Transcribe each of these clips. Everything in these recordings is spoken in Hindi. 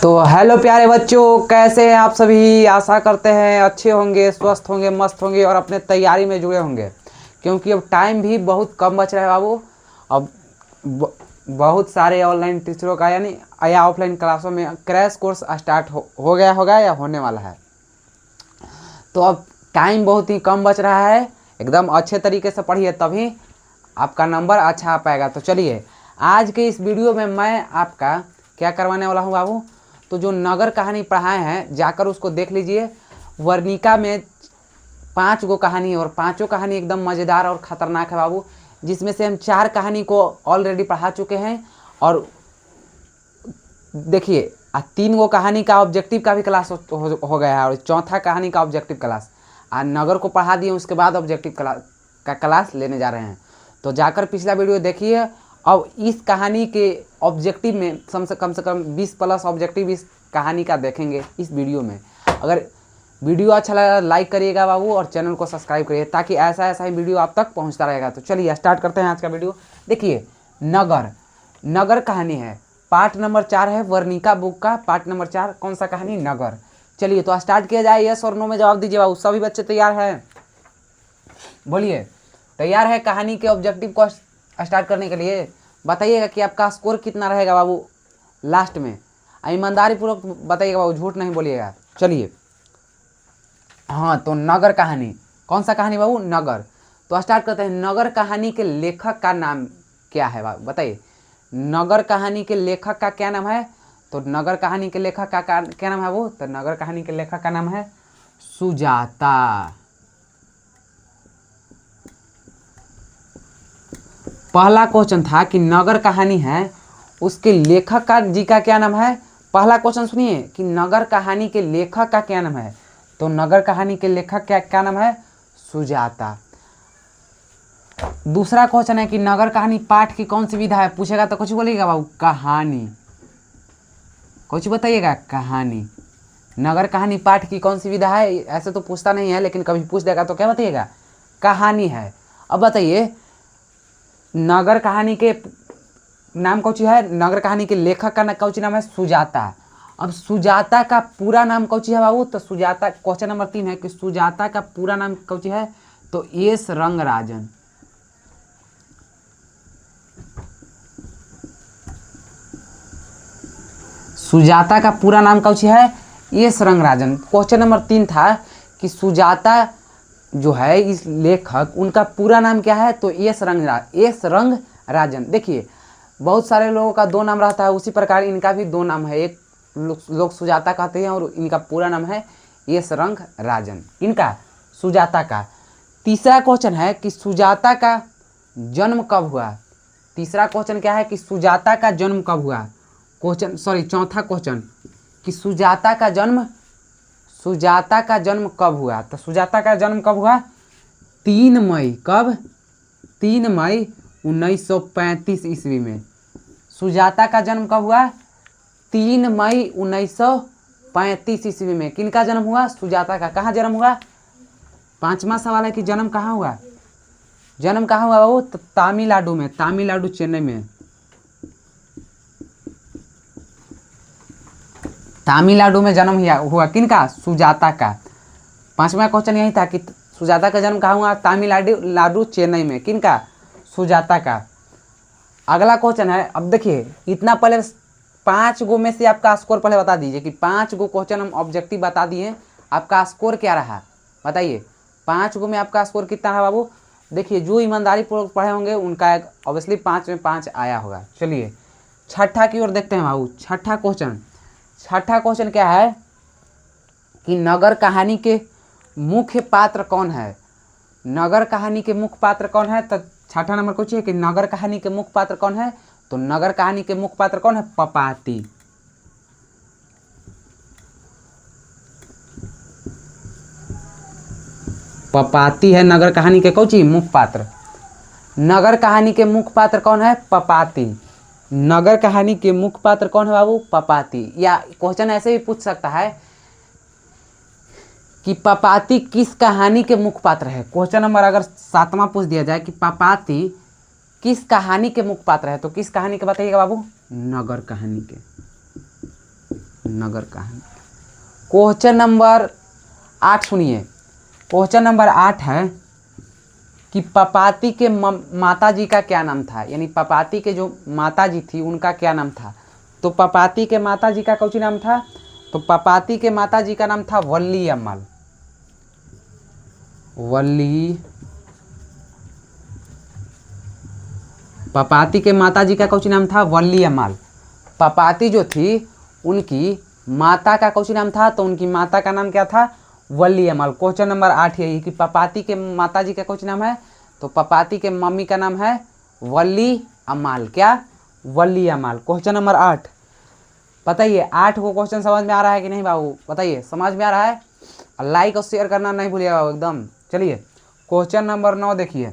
तो हेलो प्यारे बच्चों, कैसे हैं आप सभी। आशा करते हैं अच्छे होंगे, स्वस्थ होंगे, मस्त होंगे और अपने तैयारी में जुड़े होंगे, क्योंकि अब टाइम भी बहुत कम बच रहा है बाबू। अब बहुत सारे ऑनलाइन टीचरों का यानी या ऑफलाइन क्लासों में क्रैश कोर्स स्टार्ट हो गया होगा या होने वाला है। तो अब टाइम बहुत ही कम बच रहा है, एकदम अच्छे तरीके से पढ़िए, तभी आपका नंबर अच्छा आ पाएगा। तो चलिए, आज के इस वीडियो में मैं आपका क्या करवाने वाला हूँ बाबू। तो जो नगर कहानी पढ़ाए हैं जाकर उसको देख लीजिए। वर्णिका में 5 गो कहानी है और पांचों कहानी एकदम मज़ेदार और ख़तरनाक है बाबू, जिसमें से हम 4 कहानी को ऑलरेडी पढ़ा चुके हैं। और देखिए 3 गो कहानी का ऑब्जेक्टिव का भी क्लास हो गया है और चौथा कहानी का ऑब्जेक्टिव क्लास आज नगर को पढ़ा दिए, उसके बाद ऑब्जेक्टिव क्लास लेने जा रहे हैं। तो जाकर पिछला वीडियो देखिए। अब इस कहानी के ऑब्जेक्टिव में कम से कम 20+ ऑब्जेक्टिव इस कहानी का देखेंगे इस वीडियो में। अगर वीडियो अच्छा लगा लाइक करिएगा बाबू और चैनल को सब्सक्राइब करिए, ताकि ऐसा ही वीडियो आप तक पहुंचता रहेगा। तो चलिए स्टार्ट करते हैं आज का वीडियो। देखिए, नगर कहानी है, पार्ट नंबर 4 है वर्णिका बुक का। पार्ट नंबर 4 कौन सा कहानी? नगर। चलिए तो स्टार्ट किया जाए। यस और नो में जवाब दीजिए बाबू। सभी बच्चे तैयार हैं? बोलिए, तैयार है कहानी के ऑब्जेक्टिव को स्टार्ट करने के लिए? बताइएगा कि आपका स्कोर कितना रहेगा बाबू लास्ट में। ईमानदारी पूर्वक बताइएगा बाबू, झूठ नहीं बोलिएगा। चलिए, हाँ तो नगर कहानी, कौन सा कहानी बाबू? नगर। तो स्टार्ट करते हैं। नगर कहानी के लेखक का नाम क्या है बाबू? बताइए, नगर कहानी के लेखक का क्या नाम है? तो नगर कहानी के लेखक का क्या नाम है वो? तो नगर कहानी के लेखक का नाम है सुजाता। पहला क्वेश्चन था कि नगर कहानी है, उसके लेखक का जी का क्या नाम है? पहला क्वेश्चन सुनिए कि नगर कहानी के लेखक का क्या नाम है। तो नगर कहानी के लेखक क्या नाम है? सुजाता। दूसरा क्वेश्चन है कि नगर कहानी पाठ की कौन सी विधा है? पूछेगा तो कुछ बोलिएगा बाबू, कहानी। कुछ बताइएगा, कहानी। नगर कहानी पाठ की कौन सी विधा है? ऐसे तो पूछता नहीं है, लेकिन कभी पूछ देगा तो क्या बताइएगा? कहानी है। अब बताइए, नगर कहानी के नाम कौन सी है? नगर कहानी के लेखक का कौन सी नाम है? सुजाता। अब सुजाता का पूरा नाम कौन सी है बाबू? तो सुजाता, क्वेश्चन नंबर 3 है कि सुजाता का पूरा नाम कौन सी है? तो एस रंगराजन। सुजाता का पूरा नाम कौन सी है? एस रंगराजन। क्वेश्चन नंबर 3 था कि सुजाता जो है इस लेखक, उनका पूरा नाम क्या है? तो एस रंगराजन। देखिए, बहुत सारे लोगों का 2 नाम रहता है, उसी प्रकार इनका भी 2 नाम है। एक लोग सुजाता कहते हैं और इनका पूरा नाम है एस रंगराजन। इनका सुजाता का। तीसरा क्वेश्चन है कि सुजाता का जन्म कब हुआ? तीसरा क्वेश्चन क्या है कि सुजाता का जन्म कब हुआ? चौथा क्वेश्चन कि सुजाता का जन्म कब हुआ? तो सुजाता का जन्म कब हुआ? 3 मई। कब? 3 मई 1935 ईस्वी में। सुजाता का जन्म कब हुआ? 3 मई 1935 ईस्वी में। किनका जन्म हुआ? सुजाता का। कहाँ जन्म हुआ? 5वां सवाल है कि जन्म कहाँ हुआ? जन्म कहाँ हुआ बाबू? तो तमिलनाडु में, तमिलनाडु, चेन्नई में। तमिलनाडु में जन्म हुआ किनका? सुजाता का। 5वां क्वेश्चन यही था कि सुजाता का जन्म कहाँ हुआ? तमिलनाडु, चेन्नई में। किनका? सुजाता का। अगला क्वेश्चन है, अब देखिए इतना पहले 5 गो में से आपका स्कोर पहले बता दीजिए कि 5 गो क्वेश्चन हम ऑब्जेक्टिव बता दिए, आपका स्कोर क्या रहा? बताइए, 5 गो में आपका स्कोर कितना है बाबू? देखिए, जो ईमानदारी पूर्वक पढ़े होंगे उनका ऑब्वियसली 5 में 5 आया होगा। चलिए छठा की ओर देखते हैं बाबू। छठा क्वेश्चन क्या है कि नगर कहानी के मुख्य पात्र कौन है? नगर कहानी के मुख्य पात्र कौन है? तो छठा नंबर पूछिए कि नगर कहानी के मुख्य पात्र कौन है? तो नगर कहानी के मुख्य पात्र कौन है? पपाती। पपाती है नगर कहानी के कौन सी मुख्य पात्र। नगर कहानी के मुख्य पात्र कौन है? पपाती। नगर कहानी के मुख्य पात्र कौन है बाबू? पपाती। या क्वेश्चन ऐसे भी पूछ सकता है कि पपाती किस कहानी के मुख्य पात्र है। क्वेश्चन नंबर अगर 7वां पूछ दिया जाए कि पपाती किस कहानी के मुख्य पात्र है, तो किस कहानी के बताइएगा बाबू? नगर कहानी के। नगर कहानी। क्वेश्चन नंबर 8 सुनिए। क्वेश्चन नंबर 8 है कि पपाती के माता जी का क्या नाम था, यानी पपाती के जो माता जी थी उनका क्या नाम था। तो पपाती के माता जी का कौन नाम था, तो पपाती के माता जी का नाम था वल्ली अम्मल। वल्ली, पपाती के माता जी का कौन नाम था, वल्ली अम्मल। पपाती जो थी उनकी माता का कौन नाम था, तो उनकी माता का नाम क्या था, वल्ली अम्मल। क्वेश्चन नंबर 8 यही कि पपाती के माता जी का कौन नाम है, तो पपाती के मम्मी का नाम है वल्ली अम्मल। क्या, वल्ली अम्मल। क्वेश्चन नंबर 8 बताइए। 8 को क्वेश्चन समझ में आ रहा है कि नहीं बाबू, बताइए समझ में आ रहा है। लाइक और शेयर करना नहीं भूलिएगा बाबू एकदम। चलिए क्वेश्चन नंबर 9 देखिए।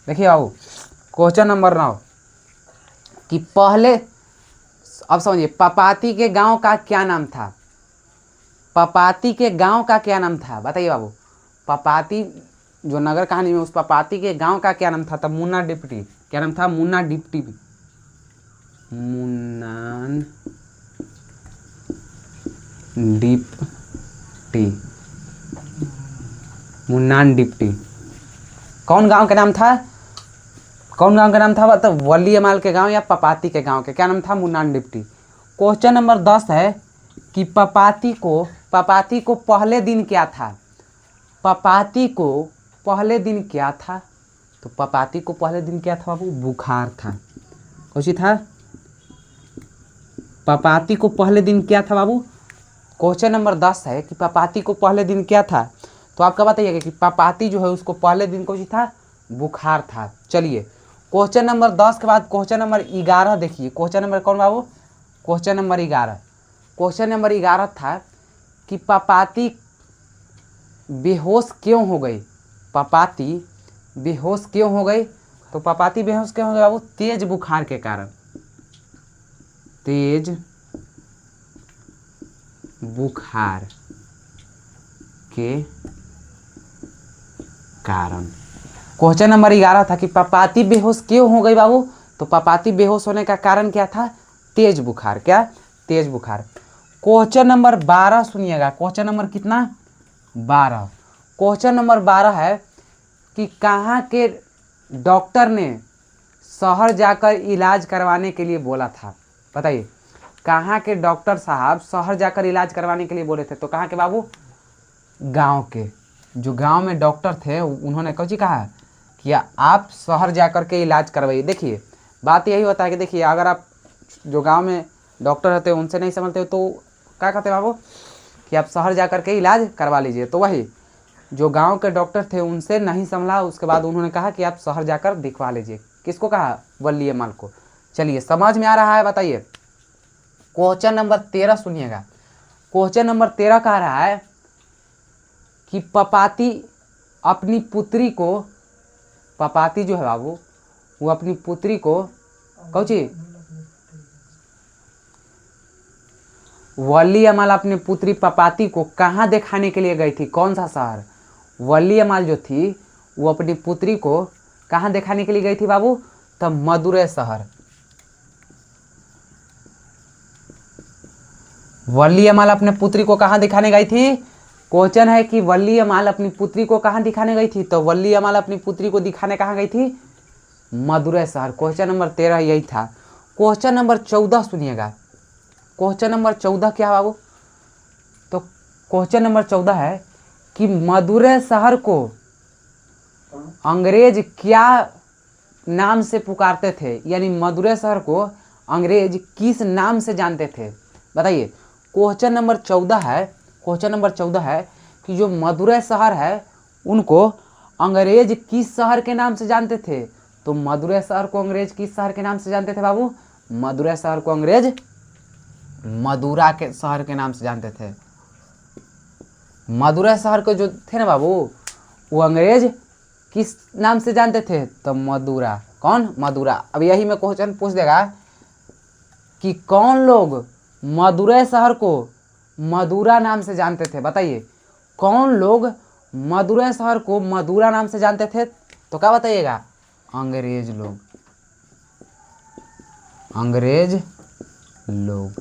देखिए बाबू क्वेश्चन नंबर 9 कि पहले, अब समझिए, पपाती के गांव का क्या नाम था। पपाती के गांव का क्या नाम था, बताइए बाबू। पपाती जो नगर कहानी में, उस पपाती के गांव का क्या नाम था, तब मुन्ना डिप्टी। क्या नाम था, मुन्ना डिप्टी। मुन्नान डिप्टी, मुन्नान डिप्टी। कौन गांव का नाम था, कौन गांव का नाम था, मतलब वल्ली अमाल के गांव या पपाती के गांव के क्या नाम था, मुन्नान डिप्टी। क्वेश्चन नंबर 10 है कि पपाती को पहले दिन क्या था। पपाती को पहले दिन क्या था, तो पपाती को पहले दिन क्या था बाबू, बुखार था। कौन था, पपाती को पहले दिन क्या था बाबू। क्वेश्चन नंबर 10 है कि पपाती को पहले दिन क्या था, तो आपका बताइएगा कि पपाती जो है उसको पहले दिन कौन था, बुखार था। चलिए क्वेश्चन नंबर 10 के बाद क्वेश्चन नंबर 11 देखिए। क्वेश्चन नंबर कौन बाबू, क्वेश्चन नंबर 11। क्वेश्चन नंबर 11 था कि पपाती बेहोश क्यों हो गई। पपाती बेहोश क्यों हो गई, तो पपाती बेहोश क्यों हो गई बाबू, तेज बुखार के कारण। तेज बुखार के कारण। क्वेश्चन नंबर 11 था कि पपाती बेहोश क्यों हो गई बाबू, तो पपाती बेहोश होने का कारण क्या था, तेज बुखार। क्या, तेज बुखार। क्वेश्चन नंबर 12 सुनिएगा। क्वेश्चन नंबर कितना, 12। क्वेश्चन नंबर 12 है कि कहाँ के डॉक्टर ने शहर जाकर इलाज करवाने के लिए बोला था। बताइए कहाँ के डॉक्टर साहब शहर जाकर इलाज करवाने के लिए बोले थे, तो कहाँ के बाबू, गांव के। जो गांव में डॉक्टर थे उन्होंने कुछ कहा कि आप शहर जाकर के इलाज करवाइए। देखिए बात यही होता है कि देखिए अगर आप जो गांव में डॉक्टर रहते हैं उनसे नहीं समझते हो तो क्या कहते हैं बाबू, कि आप शहर जाकर के इलाज करवा लीजिए। तो वही जो गांव के डॉक्टर थे उनसे नहीं संभला, उसके बाद उन्होंने कहा कि आप शहर जाकर दिखवा लीजिए। किसको कहा, वल्ली अम्मल को। चलिए समझ में आ रहा है, बताइए। क्वेश्चन नंबर 13 सुनिएगा। क्वेश्चन नंबर 13 कह रहा है कि पपाती अपनी पुत्री को, पपाती जो है बाबू वो अपनी पुत्री को कौची, वल्ली अम्मल अपनी पुत्री पपाती को कहाँ दिखाने के लिए गई थी, कौन सा शहर। वल्ली अम्मल जो थी वो अपनी पुत्री को कहाँ दिखाने के लिए गई थी बाबू, तो मदुरै शहर। वल्ली अम्मल अपने पुत्री को कहाँ दिखाने गई थी। क्वेश्चन है कि वल्ली अम्मल अपनी पुत्री को कहाँ दिखाने गई थी, तो वल्ली अम्मल अपनी पुत्री को दिखाने कहाँ गई थी, मदुरै शहर। क्वेश्चन नंबर 13 यही था। क्वेश्चन नंबर 14 सुनिएगा। क्वेश्चन नंबर 14 क्या बाबू, तो क्वेश्चन नंबर 14 है कि मदुरै शहर को अंग्रेज क्या नाम से पुकारते थे, यानी मदुरै शहर को अंग्रेज किस नाम से जानते थे, बताइए। क्वेश्चन नंबर 14 है, क्वेश्चन नंबर 14 है कि जो मदुरै शहर है उनको अंग्रेज किस शहर के नाम से जानते थे, तो मदुरै शहर को अंग्रेज किस शहर के नाम से जानते थे बाबू, मदुरै शहर को अंग्रेज मदुरा के शहर के नाम से जानते थे। मदुरै शहर को जो थे ना बाबू वो अंग्रेज किस नाम से जानते थे, तो मदुरा। कौन, मदुरा। अब यही में क्वेश्चन पूछ देगा कि कौन लोग मदुरै शहर को मदुरा नाम से जानते थे, बताइए कौन लोग मदुरै शहर को मदुरा नाम से जानते थे, तो क्या बताइएगा, अंग्रेज लोग। अंग्रेज लोग।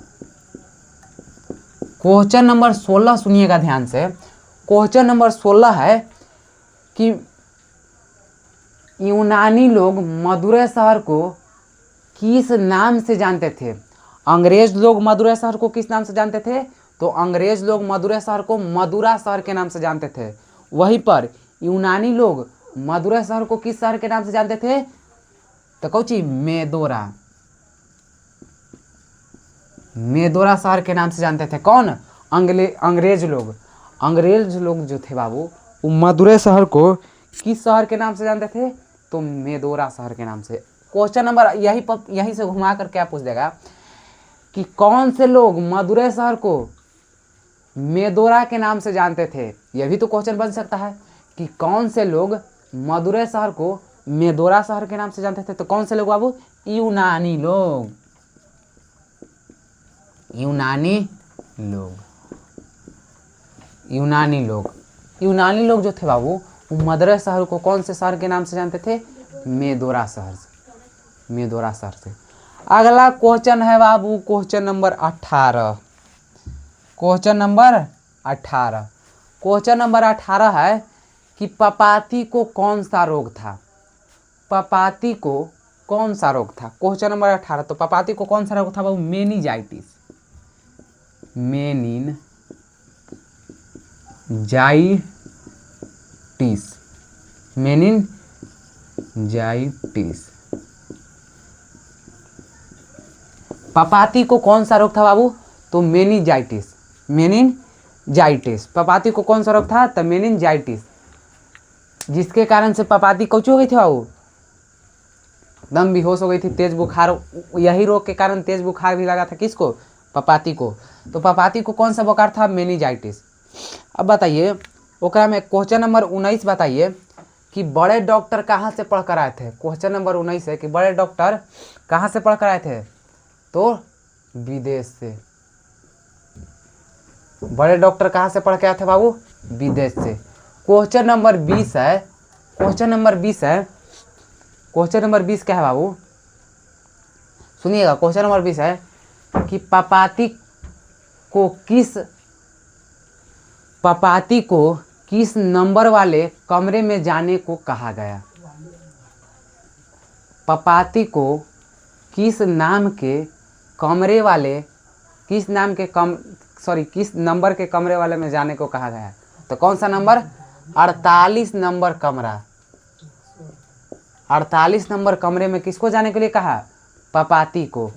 क्वेश्चन नंबर 16 सुनिएगा ध्यान से। क्वेश्चन नंबर 16 है कि यूनानी लोग मदुरै शहर को किस नाम से जानते थे। अंग्रेज लोग मदुरै शहर को किस नाम से जानते थे? तो अंग्रेज लोग मदुरै शहर को मदुरा शहर के नाम से जानते थे। वहीं पर यूनानी लोग मदुरै शहर को किस शहर के नाम से जानते थे? तो कौची मेदोरा, मेदोरा शहर के नाम से जानते थे। कौन? अंग्रेज लोग। अंग्रेज लोग जो थे बाबू वो मदुरै शहर को किस शहर के नाम से जानते थे? तो मेदोरा शहर के नाम से। क्वेश्चन नंबर यहीं से घुमा कर क्या पूछ देगा कि कौन से लोग मदुरै शहर को मेदोरा के नाम से जानते थे। यह भी तो क्वेश्चन बन सकता है कि कौन से लोग मदुरै शहर को मेदोरा शहर के नाम से जानते थे। तो कौन से लोग बाबू? यूनानी लोग। यूनानी लोग, यूनानी लोग, यूनानी लोग जो थे बाबू वो मदुरै शहर को कौन से शहर के नाम से जानते थे? मेदोरा शहर से, मेदोरा शहर से। अगला क्वेश्चन है बाबू question number 18। Question number 18, question number 18 है कि पपाती को कौन सा रोग था। पपाती को कौन सा रोग था? Question number 18। तो पपाती को कौन सा रोग था बाबू? Meningitis, meningitis, meningitis. पपाती को कौन सा रोग था बाबू? तो मेनिंजाइटिस, मेनिनजाइटिस। पपाती को कौन सा रोग था? तो मेनिंजाइटिस, जिसके कारण से पपाती कौची हो गई थी बाबू? दम बेहोश हो गई थी, तेज बुखार। यही रोग के कारण तेज बुखार भी लगा था किसको? पपाती को। तो पपाती को कौन सा बुखार था? मेनिंजाइटिस। अब बताइए ओकरा में क्वेश्चन नंबर 19 बताइए कि बड़े डॉक्टर कहाँ से पढ़ कर आए थे। क्वेश्चन नंबर 19 है कि बड़े डॉक्टर कहाँ से पढ़ कर आए थे? तो विदेश से। बड़े डॉक्टर कहाँ से पढ़ के आए थे बाबू? विदेश से। क्वेश्चन नंबर 20 है, क्वेश्चन नंबर 20 है, क्वेश्चन नंबर 20 क्या है बाबू? सुनिएगा। क्वेश्चन नंबर 20 है कि पपाती को किस नंबर वाले कमरे में जाने को कहा गया। पपाती को किस नाम के कमरे वाले, किस नंबर के कमरे वाले में जाने को कहा गया। तो कौन सा नंबर? 48 नंबर कमरा। 48 नंबर कमरे में किसको जाने के लिए कहा? पपाती को।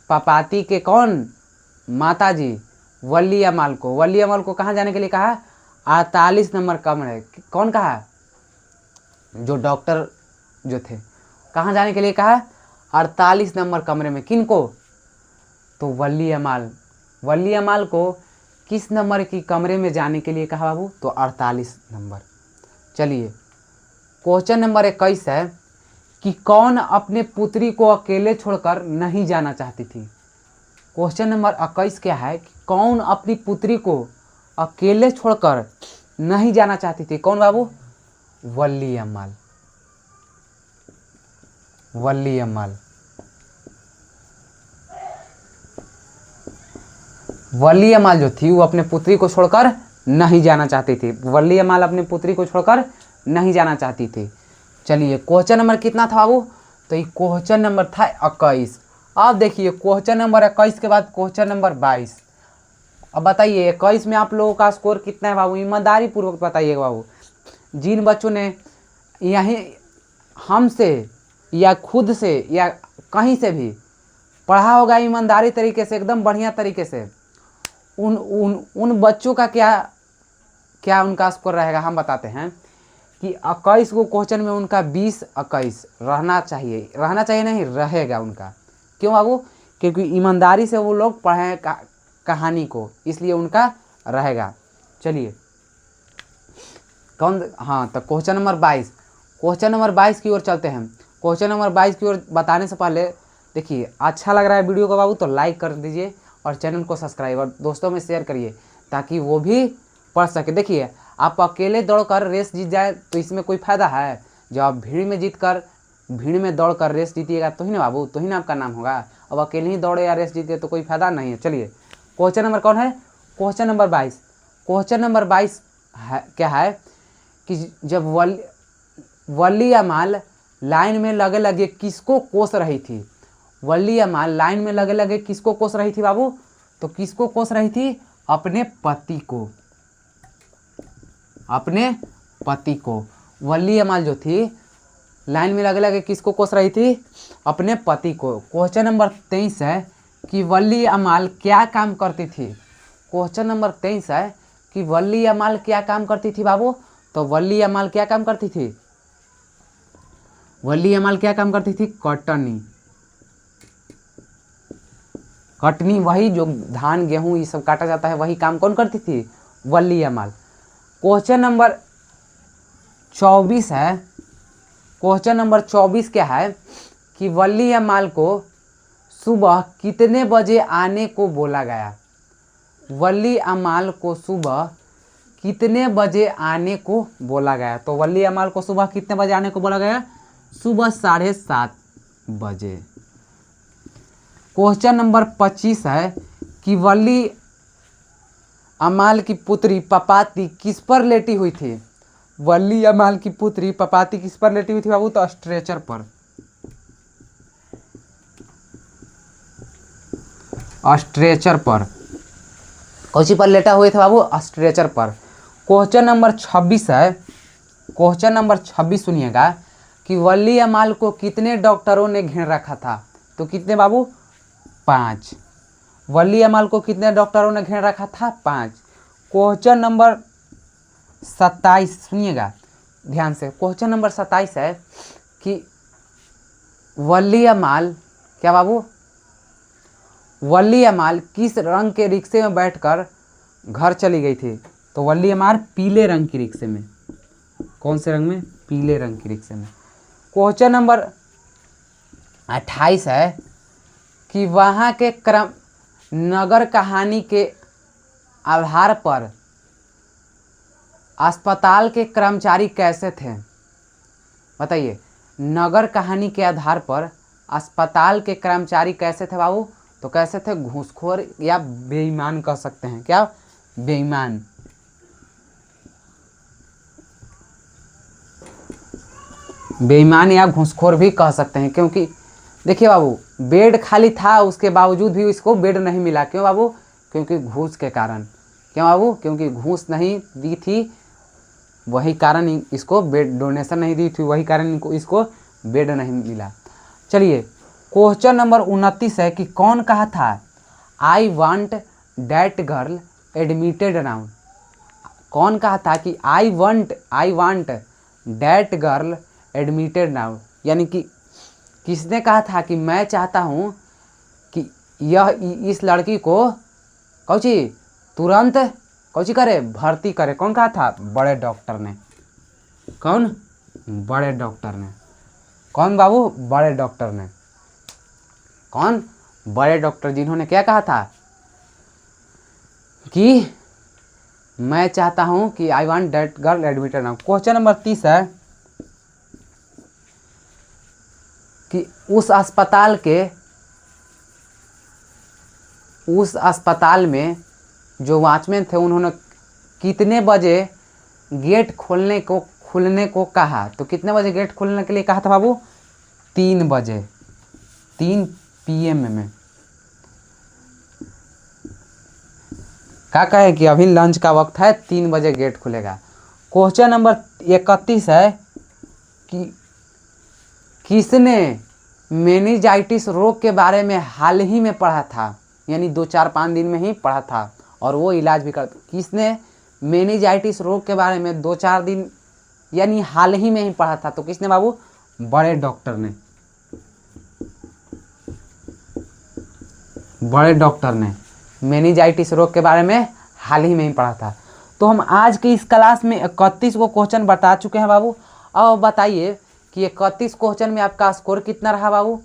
पपाती के कौन? माताजी वल्ली अमाल को। वल्ली अमाल को कहाँ जाने के लिए कहा? 48 नंबर कमरे। कौन कहा? जो डॉक्टर जो थे कहाँ जाने के लिए कहा? 48 नंबर कमरे में। किन को? तो वल्ली अमाल। वल्ली अमाल को किस नंबर की कमरे में जाने के लिए कहा बाबू? तो 48 नंबर। चलिए क्वेश्चन नंबर 21 है कि कौन अपने पुत्री को अकेले छोड़कर नहीं जाना चाहती थी। क्वेश्चन नंबर 21 क्या है कि कौन अपनी पुत्री को अकेले छोड़कर नहीं जाना चाहती थी। कौन बाबू? वल्ली अम्माल। वल्ली अम्माल, वल्ली अम्माल जो थी वो अपने पुत्री को छोड़कर नहीं जाना चाहती थी। वल्ली अम्माल अपनी पुत्री को छोड़कर नहीं जाना चाहती थी। चलिए क्वेश्चन नंबर कितना था बाबू? तो ये क्वेश्चन नंबर था 21। अब देखिए क्वेश्चन नंबर 21 के बाद क्वेश्चन नंबर 22। अब बताइए 21 में आप लोगों का स्कोर कितना है बाबू? ईमानदारी पूर्वक बताइएगा बाबू। जिन बच्चों ने यहीं हमसे या खुद से या कहीं से भी पढ़ा होगा ईमानदारी तरीके से, एकदम बढ़िया तरीके से, उन बच्चों का क्या उनका स्कोर रहेगा हम बताते हैं कि 21 को क्वेश्चन में उनका 20-21 रहना चाहिए नहीं रहेगा उनका। क्यों बाबू? क्योंकि ईमानदारी से वो लोग पढ़े कहानी को, इसलिए उनका रहेगा। चलिए तो क्वेश्चन नंबर 22, क्वेश्चन नंबर 22 की ओर चलते हैं। क्वेश्चन नंबर 22 की ओर बताने से पहले देखिए अच्छा लग रहा है वीडियो को बाबू तो लाइक कर दीजिए और चैनल को सब्सक्राइब और दोस्तों में शेयर करिए ताकि वो भी पढ़ सके। देखिए आप अकेले दौड़कर रेस जीत जाए तो इसमें कोई फ़ायदा है? जब आप भीड़ में जीत कर भीड़ में दौड़ कर रेस जीतिएगा तो ही ना बाबू, तो ही ना आपका नाम होगा। अब अकेले ही दौड़े या रेस जीते तो कोई फायदा नहीं है। चलिए क्वेश्चन नंबर कौन है, क्वेश्चन नंबर 22। क्वेश्चन नंबर 22 है क्या है कि जब वल्ली या माल लाइन में लगे लगे किसको कोस रही थी। वल्ली या माल लाइन में लगे लगे किसको कोस रही थी बाबू, तो किसको कोस रही थी, अपने पति को, अपने पति को। वल्ली या माल जो थी लाइन में लगे लगे किसको कोस रही थी, अपने पति को। क्वेश्चन नंबर 23 है कि वल्ली या माल क्या काम करती थी। क्वेश्चन नंबर 23 है कि वल्ली या माल क्या काम करती थी बाबू, तो वल्ली या माल क्या काम करती थी, वल्ली या माल क्या काम करती थी, कटनी। कटनी, वही जो धान गेहूं ये सब काटा जाता है वही काम कौन करती थी, वल्ली या माल। क्वेश्चन नंबर 24 है, क्वेश्चन नंबर 24 क्या है कि वल्ली या माल को सुबह कितने बजे आने को बोला गया। वल्ली या माल को सुबह कितने बजे आने को बोला गया, तो वल्ली या माल को सुबह कितने बजे आने को बोला गया, सुबह 7:30 बजे। क्वेश्चन नंबर 25 है कि वल्ली अमाल की पुत्री पपाती किस पर लेटी हुई थी। वल्ली अमाल की पुत्री पपाती किस पर लेटी हुई थी बाबू, तो स्ट्रेचर पर, स्ट्रेचर पर। कौची पर लेटा हुए थे बाबू, स्ट्रेचर पर। क्वेश्चन नंबर 26 है, क्वेश्चन नंबर 26 सुनिएगा कि वल्ली अमाल को कितने डॉक्टरों ने घेर रखा था, तो कितने बाबू, 5। वल्ली अमाल को कितने डॉक्टरों ने घेर रखा था, 5। क्वेश्चन नंबर 27 सुनिएगा ध्यान से। क्वेश्चन नंबर 27 है कि वल्ली अमाल क्या बाबू, वल्ली अमाल किस रंग के रिक्शे में बैठकर घर चली गई थी, तो वल्ली अमाल पीले रंग की रिक्शे में। कौन से रंग में, पीले रंग की रिक्शे में। क्वेश्चन नंबर 28 है कि वहाँ के क्रम नगर कहानी के आधार पर अस्पताल के कर्मचारी कैसे थे, बताइए। नगर कहानी के आधार पर अस्पताल के कर्मचारी कैसे थे बाबू, तो कैसे थे, घूसखोर या बेईमान कह सकते हैं, क्या, बेईमान। बेईमान या घूसखोर भी कह सकते हैं, क्योंकि देखिए बाबू बेड खाली था उसके बावजूद भी इसको बेड नहीं मिला। क्यों बाबू, क्योंकि घूस के कारण। क्यों बाबू, क्योंकि घूस नहीं दी थी, वही कारण इसको बेड, डोनेशन नहीं दी थी वही कारण इसको बेड नहीं मिला। चलिए क्वेश्चन नंबर 29 है कि कौन कहा था I want that girl admitted now. कौन कहा था कि I want that girl admitted now, यानी कि किसने कहा था कि मैं चाहता हूँ कि यह इस लड़की को कौची तुरंत कौची करे, भर्ती करे। कौन कहा था, बड़े डॉक्टर ने। कौन, बड़े डॉक्टर ने। कौन बाबू, बड़े डॉक्टर ने। कौन, बड़े डॉक्टर, जिन्होंने क्या कहा था कि मैं चाहता हूं कि I want that girl admitted now. Question number 30 है कि उस अस्पताल में जो वॉचमैन थे उन्होंने कितने बजे गेट खुलने को कहा, तो कितने बजे गेट खोलने के लिए कहा था बाबू, 3 बजे, 3 PM में। क्या कहे कि अभी लंच का वक्त है, 3 बजे गेट खुलेगा। क्वेश्चन नंबर 31 है कि किसने मेनिंजाइटिस रोग के बारे में हाल ही में पढ़ा था, यानी 2-4-5 दिन में ही पढ़ा था और वो इलाज भी कर। किसने मेनिंजाइटिस रोग के बारे में 2-4 दिन यानी हाल ही में ही पढ़ा था, तो किसने बाबू, बड़े डॉक्टर ने। बड़े डॉक्टर ने मेनिंजाइटिस रोग के बारे में हाल ही में ही पढ़ा था। तो हम आज की इस क्लास में 31 को क्वेश्चन बता चुके हैं बाबू। अब बताइए कि 31 क्वेश्चन में आपका स्कोर कितना रहा बाबू,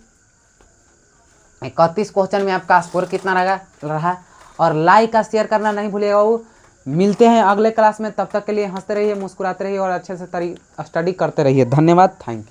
31 क्वेश्चन में आपका स्कोर कितना रहा। और लाइक का शेयर करना नहीं भूलिएगा बाबू। मिलते हैं अगले क्लास में, तब तक के लिए हंसते रहिए, मुस्कुराते रहिए और अच्छे से स्टडी करते रहिए। धन्यवाद, थैंक यू।